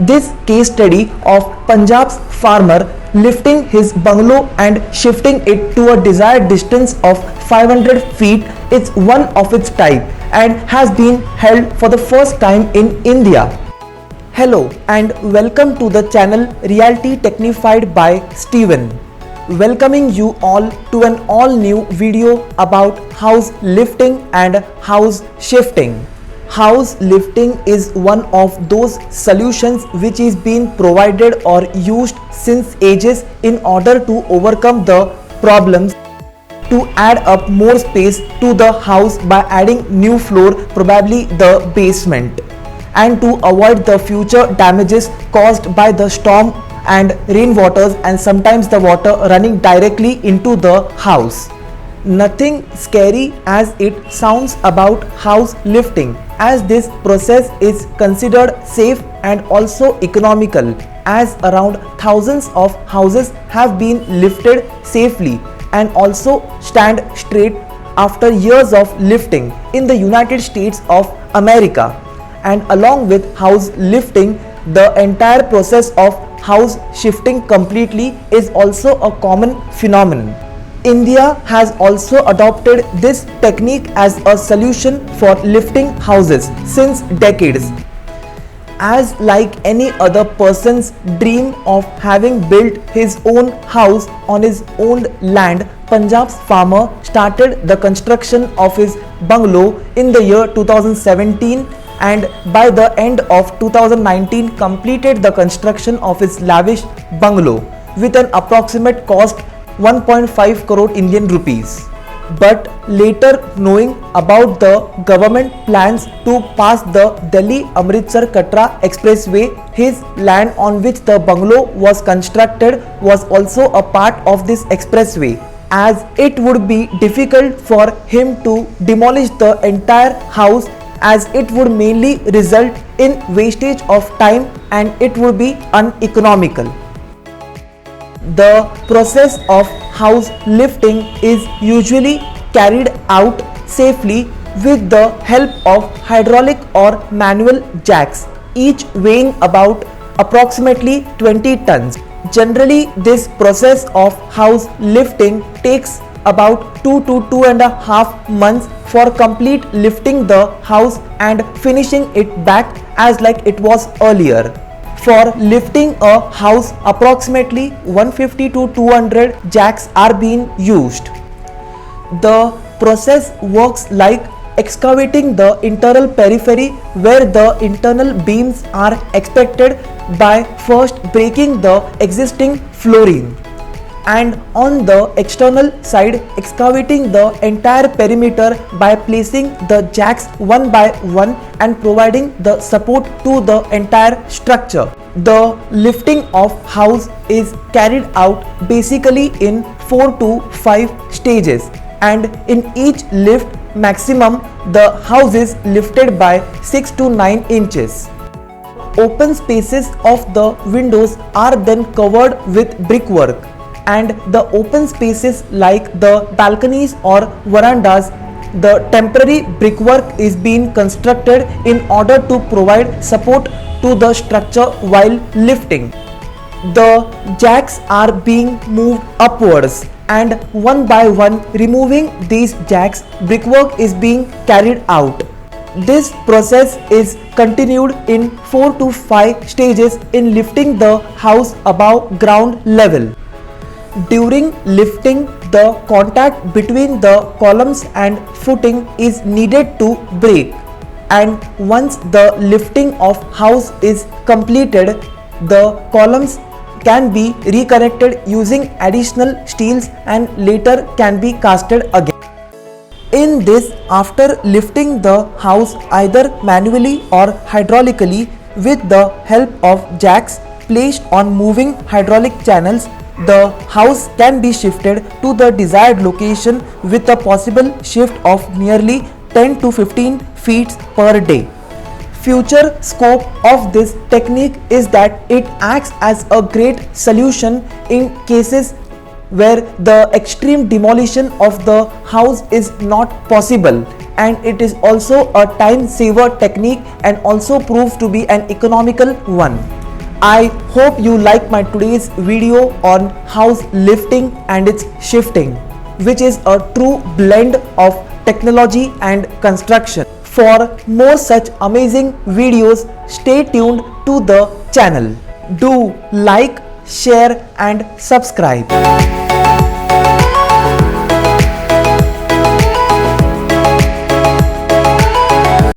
This case study of Punjab's farmer lifting his bungalow and shifting it to a desired distance of 500 feet is one of its type and has been held for the first time in India. Hello and welcome to the channel Reality Technified by Steven. Welcoming you all to an all new video about house lifting and house shifting. House lifting is one of those solutions which is being provided or used since ages in order to overcome the problems to add up more space to the house by adding new floor, probably the basement, and to avoid the future damages caused by the storm and rainwaters and sometimes the water running directly into the house. Nothing scary as it sounds about house lifting, as this process is considered safe and also economical, as around thousands of houses have been lifted safely and also stand straight after years of lifting in the United States of America. And along with house lifting, the entire process of house shifting completely is also a common phenomenon. India has also adopted this technique as a solution for lifting houses since decades. As like any other person's dream of having built his own house on his own land, Punjab's farmer started the construction of his bungalow in the year 2017 and by the end of 2019 completed the construction of his lavish bungalow with an approximate cost 1.5 crore Indian rupees. But later, knowing about the government plans to pass the Delhi-Amritsar-Katra expressway, his land on which the bungalow was constructed was also a part of this expressway, as it would be difficult for him to demolish the entire house, as it would mainly result in wastage of time and it would be uneconomical. The process of house lifting is usually carried out safely with the help of hydraulic or manual jacks, each weighing about approximately 20 tons. Generally, this process of house lifting takes about 2 to 2.5 months for complete lifting the house and finishing it back as like it was earlier. For lifting a house, approximately 150 to 200 jacks are being used. The process works like excavating the internal periphery where the internal beams are expected by first breaking the existing flooring, and on the external side excavating the entire perimeter by placing the jacks one by one and providing the support to the entire structure. The lifting of house is carried out basically in 4 to 5 stages, and in each lift maximum the house is lifted by 6 to 9 inches. Open spaces of the windows are then covered with brickwork, and the open spaces like the balconies or verandas, the temporary brickwork is being constructed in order to provide support to the structure while lifting. The jacks are being moved upwards, and one by one removing these jacks, brickwork is being carried out. This process is continued in 4 to 5 stages in lifting the house above ground level. During lifting, the contact between the columns and footing is needed to break, and once the lifting of house is completed, the columns can be reconnected using additional steels and later can be casted again. In this, after lifting the house either manually or hydraulically with the help of jacks placed on moving hydraulic channels, the house can be shifted to the desired location with a possible shift of nearly 10 to 15 feet per day. Future scope of this technique is that it acts as a great solution in cases where the extreme demolition of the house is not possible, and it is also a time saver technique and also proves to be an economical one. I hope you like my today's video on house lifting and its shifting, which is a true blend of technology and construction. For more such amazing videos, stay tuned to the channel. Do like, share and subscribe.